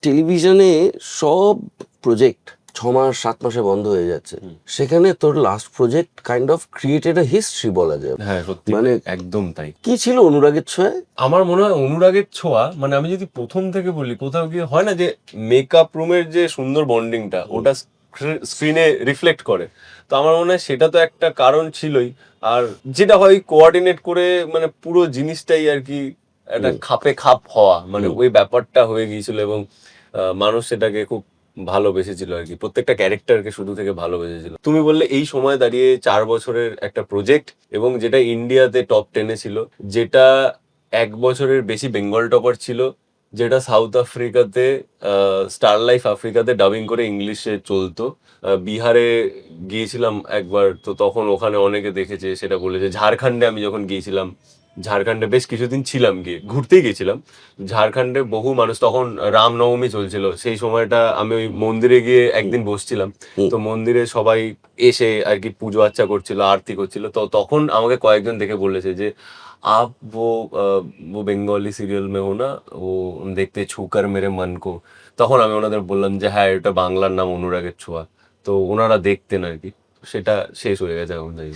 টেলিভিশনে সব প্রজেক্ট 6 মাস 7 মাসে বন্ধ হয়ে যাচ্ছে, সেখানে তোর last project kind of created a history বলা যায়। হ্যাঁ সত্যি, মানে একদম তাই। কি ছিল অনুরাগের ছোঁয়ায়? আমার মনে হয় অনুরাগের ছোঁয়া, মানে আমি যদি প্রথম থেকে বলি, কোথাও গিয়ে হয় না যে মেকআপ রুমের যে সুন্দর বন্ডিংটা ওটা স্ক্রিনে রিফ্লেক্ট করে, তো আমার মনে হয় সেটা তো একটা কারণ ছিলই। আর যেটা হয় কোঅর্ডিনেট করে, মানে পুরো জিনিসটাই আর কি একটা খাপে খাপ হওয়া, মানে ওই ব্যাপারটা হয়ে গিয়েছিল এবং মানুষ সেটাকে খুব ভালোবেসেছিল আর কি, প্রত্যেকটা ক্যারেক্টারকে শুরু থেকে ভালোবেসেছিল। তুমি বললে এই সময় দাঁড়িয়ে 4 বছরের একটা প্রজেক্ট, এবং যেটা ইন্ডিয়াতে টপ 10-এ ছিল, যেটা 1 বছরের বেশি বেঙ্গল টপার ছিল, যেটা সাউথ আফ্রিকাতে স্টার লাইফ আফ্রিকাতে ডাবিং করে ইংলিশে চলতো। বিহারে গিয়েছিলাম একবার, তো তখন ওখানে অনেকে দেখেছে, সেটা বলেছে। ঝাড়খণ্ডে আমি যখন গিয়েছিলাম, ঝাড়খণ্ডে বেশ কিছুদিন ছিলাম, গিয়ে ঘুরতেই গেছিলাম ঝাড়খণ্ডে, বহু মানুষ, তখন রামনবমী চলছিল সেই সময়টা, আমি ওই মন্দিরে গিয়ে একদিন বসছিলাম, তো মন্দিরে সবাই এসে আর কি পুজো আর্চা করছিল, আরতি করছিল, তো তখন আমাকে কয়েকজন দেখে বলেছে যে आप वो বেঙ্গলি সিরিয়াল মে হো না, ও দেখতে ছুকার মেরে মন কো। তখন আমি ওনাদের বললাম যে হ্যাঁ, এটা বাংলার নাম অনুরাগের ছোঁয়া। তো ওনারা দেখতেন আর কি, সেটা শেষ হয়ে গেছে এখন তাই।